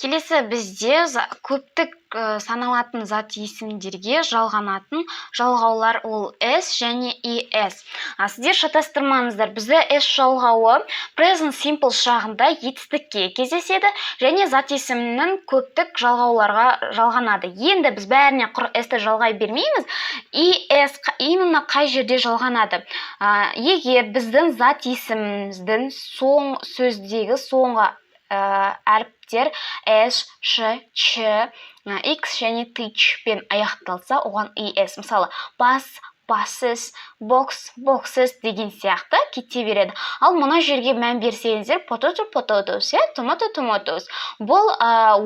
Келесі бізде көптік саналатын зат есімдерге жалғанатын жалғаулар ол S және ES. Сіздер шатастырмаңыздар, бізде S жалғауы present simple шағында етістікке кездеседі және зат есімнің көптік жалғауларға жалғанады. Енді біз бәріне құр S-ті жалғай бермейміз. ES именно қай жерде жалғанады? Егер біздің зат есіміміздің сөздегі соңғы әріптер S, Ш, Ч, X және TH пен аяқталса, оған ES. Мысалы, бас, бассыз, бокс, боксыз деген сияқты кете береді. Ал мұна жерге мән берсеңіздер, potato, potatoes, tomato, tomatoes. Бұл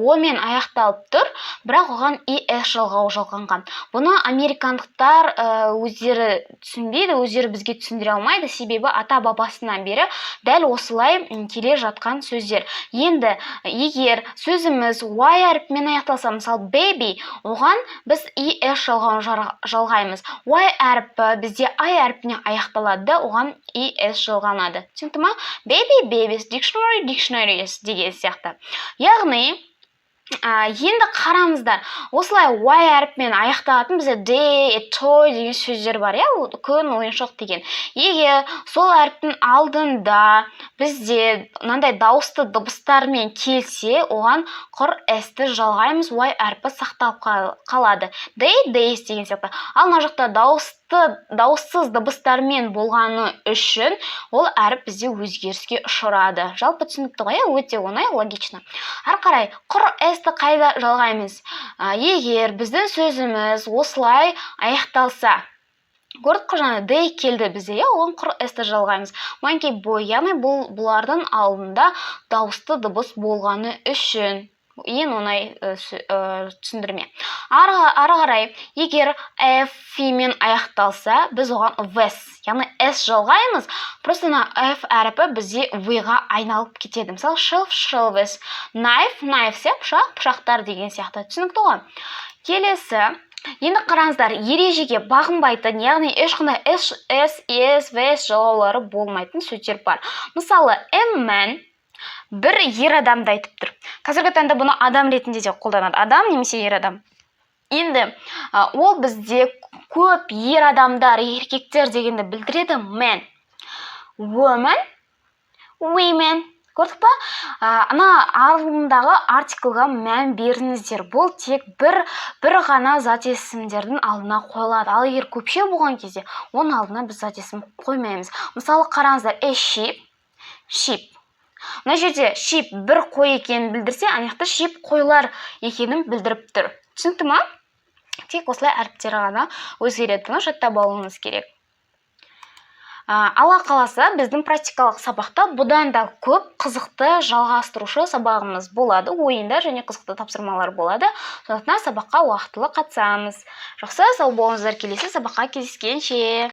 O-мен аяқталып тұр, бірақ оған ES жалғауы жалғанған. Бұны американдықтар өздері түсінбейді, өздері бізге түсіндіре алмайды, себебі ата-бабасынан бері дәл осылай келе жатқан сөздер. Енді егер сөзіміз Y әріпімен аяқталса, мысалы baby, оған біз ES жалғауын жалғаймыз. Y әріпі бізде I әріпіне аяқталады, оған ES жалғанады. Түсінікті ма? Baby, babies, dictionary, dictionaries деген сияқты. Яғни, енді қараңыздар, осылай Y әріпімен аяқталатын бізде day, toy деген сөздер бар, күн, ойыншық деген. Егер сол әріптің алдында бізде мынандай дауысты дыбыстармен келсе, оған құр S-ті жалғаймыз, Y әріпі сақталып қалады. Day, days деген сияқты. Ал мына жақта дауыссыз дыбыстармен болғаны үшін ол әріп бізде өзгеріске ұшырады. Жалпы түсінікті ғой, өте оңай, логично. Ары қарай, құр S-ті қайда жалғаймыз? Егер біздің сөзіміз осылай аяқталса, көрдік қой, жаңа day келді бізде, оған құр S-ті жалғаймыз. Monkey boy, яғни бұлардың алдында дауысты дыбыс болғаны үшін. Ең оңай түсіндірме. Ары қарай, егер F-мен аяқталса, біз оған VS, яғни S жалғаймыз, просто F әріпі бізде V-ға айналып кетеді. Мысалы, shelf, shelves, knife, knives, пышақтар деген сияқты. Түсінікті ғой? Келесі, енді қараңыздар, ережеге бағынбайтын, яғни ешқандай S, ES, VS жалғаулары болмайтын сөздер бар. Мысалы, M-мен бір ер адамды айтып тұр. Қазіргі таңда бұны адам ретінде де қолданады. Адам немесе ер адам. Енді ол бізде көп ер адамдар, еркектер дегенді білдіреді. Man, woman, women. Көрдік па? Ана алдындағы артиклға мән беріңіздер. Бұл тек бір ғана зат есімдердің алдына қойылады. Ал егер көпше болған кезде, оның алдына біз зат есім қоймаймыз. Мысалы, қараңыздар, a sheep, sheep. Мына жерде sheep бір қой екенін білдірсе, анаяқта sheep қойлар екенін білдіріп тұр. Түсінікті ма? Тек осылай әріптері ғана өзгереді. Бұны жаттап алуыңыз керек. Алла қаласа, біздің практикалық сабақта бұдан да көп қызықты жалғастырушы сабағымыз болады. Ойындар және қызықты тапсырмалар болады. Сондықтан сабаққа уақытылы қатысамыз. Жақсы, сау болыңыздар, келесі сабаққа кездескенше.